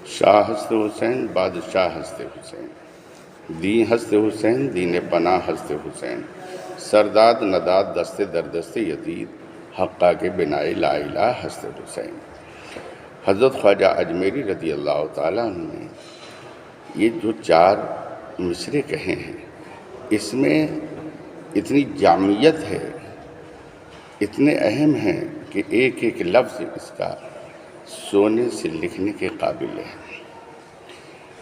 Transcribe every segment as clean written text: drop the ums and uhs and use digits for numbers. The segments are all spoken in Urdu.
شاہ ہست حسین بادشاہ ہست حسین، دین ہست حسین دین پناہ ہست حسین، سرداد نداد دست در دست یزید، حقہ کے بنائے لا الہ ہست حسین۔ حضرت خواجہ اجمیری رضی اللہ تعالیٰ عنہ نے یہ جو 4 مصرے کہے ہیں، اس میں اتنی جامعیت ہے، اتنے اہم ہیں کہ ایک ایک لفظ اس کا سونے سے لکھنے کے قابل ہے۔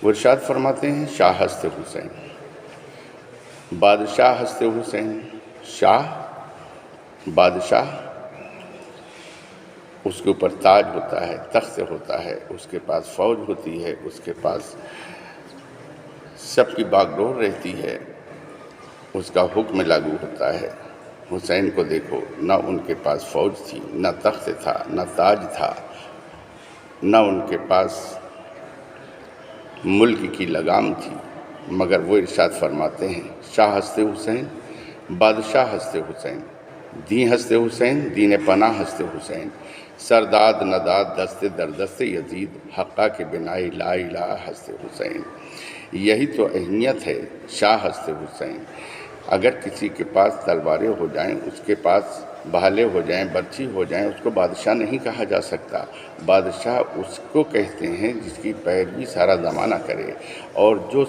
وہ ارشاد فرماتے ہیں شاہ ہست حسین، بادشاہ ہست حسین۔ شاہ بادشاہ، اس کے اوپر تاج ہوتا ہے، تخت ہوتا ہے، اس کے پاس فوج ہوتی ہے، اس کے پاس سب کی باغ ڈور رہتی ہے، اس کا حکم لاگو ہوتا ہے۔ حسین کو دیکھو، نہ ان کے پاس فوج تھی، نہ تخت تھا، نہ تاج تھا، نہ ان کے پاس ملک کی لگام تھی، مگر وہ ارشاد فرماتے ہیں شاہ ہست حسین، بادشاہ ہست حسین، دین ہست حسین، دین پناہ ہست حسین، سرداد نداد دست در دست یزید، حقہ کے بنائے لا الہ ہست حسین۔ یہی تو اہمیت ہے شاہ ہست حسین۔ اگر کسی کے پاس تلواریں ہو جائیں، اس کے پاس بھالے ہو جائیں، برچھی ہو جائیں، اس کو بادشاہ نہیں کہا جا سکتا۔ بادشاہ اس کو کہتے ہیں جس کی پیروی سارا زمانہ کرے اور جو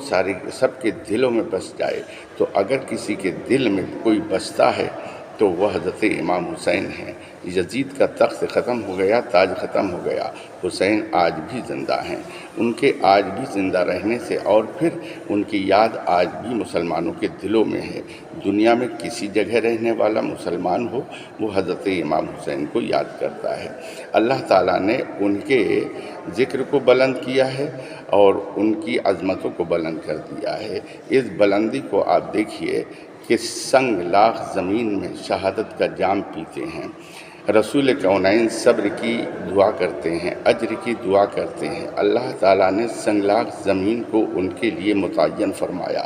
سب کے دلوں میں بس جائے۔ تو اگر کسی کے دل میں کوئی بستا ہے تو وہ حضرت امام حسین ہیں۔ یزید کا تخت ختم ہو گیا، تاج ختم ہو گیا، حسین آج بھی زندہ ہیں۔ ان کے آج بھی زندہ رہنے سے اور پھر ان کی یاد آج بھی مسلمانوں کے دلوں میں ہے۔ دنیا میں کسی جگہ رہنے والا مسلمان ہو، وہ حضرت امام حسین کو یاد کرتا ہے۔ اللہ تعالیٰ نے ان کے ذکر کو بلند کیا ہے اور ان کی عظمتوں کو بلند کر دیا ہے۔ اس بلندی کو آپ دیکھیے کہ سنگ لاخ زمین میں شہادت کا جام پیتے ہیں۔ رسول کونین صبر کی دعا کرتے ہیں، اجر کی دعا کرتے ہیں۔ اللہ تعالیٰ نے سنگ لاخ زمین کو ان کے لیے متعین فرمایا۔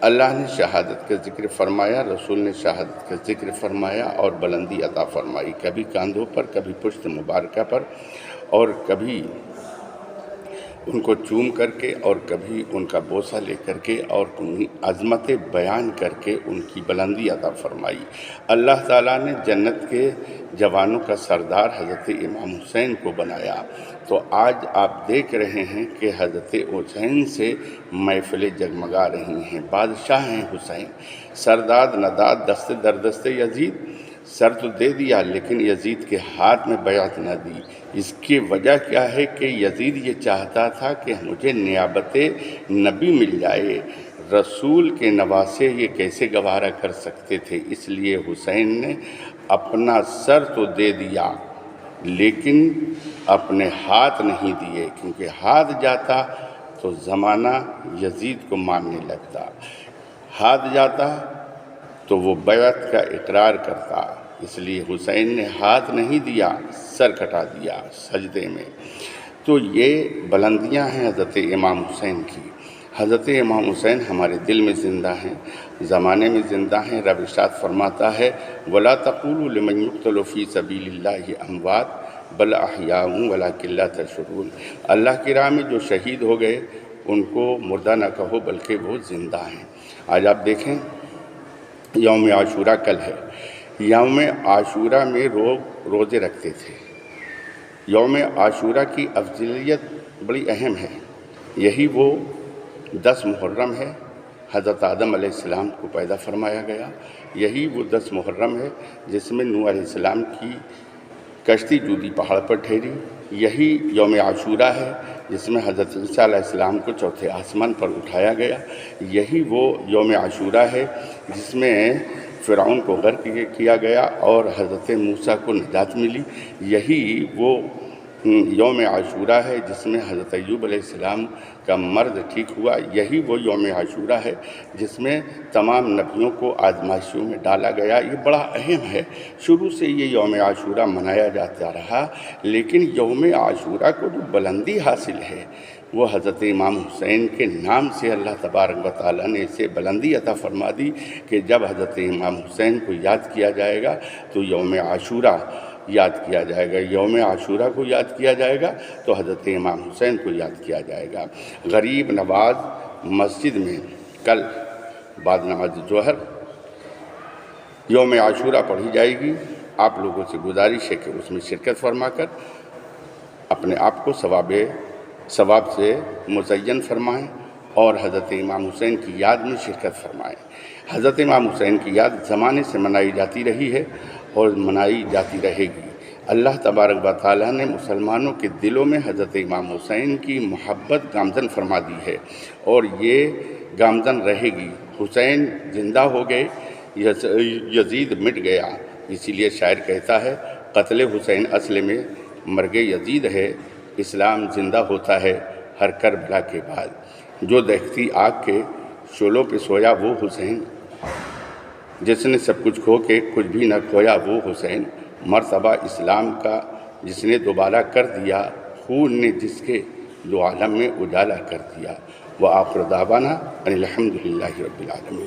اللہ نے شہادت کا ذکر فرمایا، رسول نے شہادت کا ذکر فرمایا اور بلندی عطا فرمائی، کبھی کاندھوں پر، کبھی پشت مبارکہ پر، اور کبھی ان کو چوم کر کے اور کبھی ان کا بوسہ لے کر کے اور انہیں عظمت بیان کر کے ان کی بلندی عطا فرمائی۔ اللہ تعالیٰ نے جنت کے جوانوں کا سردار حضرت امام حسین کو بنایا۔ تو آج آپ دیکھ رہے ہیں کہ حضرت حسین سے محفلیں جگمگا رہی ہیں۔ بادشاہ ہیں حسین، سرداد نداد دست در دست یزید، سر تو دے دیا لیکن یزید کے ہاتھ میں بیعت نہ دی۔ اس کی وجہ کیا ہے کہ یزید یہ چاہتا تھا کہ مجھے نیابت نبی مل جائے، رسول کے نواسے یہ کیسے گوارا کر سکتے تھے؟ اس لیے حسین نے اپنا سر تو دے دیا لیکن اپنے ہاتھ نہیں دیے، کیونکہ ہاتھ جاتا تو زمانہ یزید کو ماننے لگتا، ہاتھ جاتا تو وہ بیعت کا اقرار کرتا۔ اس لیے حسین نے ہاتھ نہیں دیا، سر کٹا دیا سجدے میں۔ تو یہ بلندیاں ہیں حضرت امام حسین کی۔ حضرت امام حسین ہمارے دل میں زندہ ہیں، زمانے میں زندہ ہیں۔ رب ارشاد فرماتا ہے وَلَا تَقُولُوا لِمَنْ يُقْتَلُ فِي سَبِيلِ اللَّهِ أَمْوَاتٌ بَلْ أَحْيَاءٌ وَلَكِنْ لَا تَشْعُرُونَ۔ اللہ کی راہ میں جو شہید ہو گئے ان کو مردہ نہ کہو بلکہ وہ زندہ ہیں۔ آج آپ دیکھیں یوم عاشورہ کل ہے، یوم عاشورہ میں روزے رکھتے تھے۔ یوم عاشورہ کی افضلیت بڑی اہم ہے۔ یہی وہ 10 محرم ہے، حضرت آدم علیہ السلام کو پیدا فرمایا گیا۔ یہی وہ 10 محرم ہے جس میں نوح علیہ السلام کی کشتی جودی پہاڑ پر ٹھہری۔ یہی یوم عاشورہ ہے جس میں حضرت عیسیٰ علیہ السلام کو چوتھے آسمان پر اٹھایا گیا۔ یہی وہ یوم عاشورہ ہے جس میں فرعون کو غرق کیا گیا اور حضرت موسیٰ کو نجات ملی۔ یہی وہ یوم عاشورہ ہے جس میں حضرت ایوب علیہ السلام کا مرض ٹھیک ہوا۔ یہی وہ یوم عاشورہ ہے جس میں تمام نبیوں کو آزمائشوں میں ڈالا گیا۔ یہ بڑا اہم ہے، شروع سے یہ یوم عاشورہ منایا جاتا رہا، لیکن یوم عاشورہ کو جو بلندی حاصل ہے وہ حضرت امام حسین کے نام سے اللہ تبارک و تعالیٰ نے اسے بلندی عطا فرما دی کہ جب حضرت امام حسین کو یاد کیا جائے گا تو یوم عاشورہ یاد کیا جائے گا، یوم عاشورہ کو یاد کیا جائے گا تو حضرت امام حسین کو یاد کیا جائے گا۔ غریب نواز مسجد میں کل بعد نماز ظہر یوم عاشورہ پڑھی جائے گی۔ آپ لوگوں سے گزارش ہے کہ اس میں شرکت فرما کر اپنے آپ کو ثواب سے مزین فرمائیں اور حضرت امام حسین کی یاد میں شرکت فرمائیں۔ حضرت امام حسین کی یاد زمانے سے منائی جاتی رہی ہے اور منائی جاتی رہے گی۔ اللہ تبارک و تعالیٰ نے مسلمانوں کے دلوں میں حضرت امام حسین کی محبت گامزن فرما دی ہے اور یہ گامزن رہے گی۔ حسین زندہ ہو گئے، یزید مٹ گیا، اسی لیے شاعر کہتا ہے قتل حسین اصل میں مرگ یزید ہے، اسلام زندہ ہوتا ہے ہر کربلا کے بعد۔ جو دیکھتی آگ کے شعلوں پہ سویا وہ حسین، جس نے سب کچھ کھو کے کچھ بھی نہ کھویا وہ حسین، مرتبہ اسلام کا جس نے دوبارہ کر دیا، خون نے جس کے دو عالم میں اجالا کر دیا۔ وآخر دعوانا ان الحمدللہ رب العالمین۔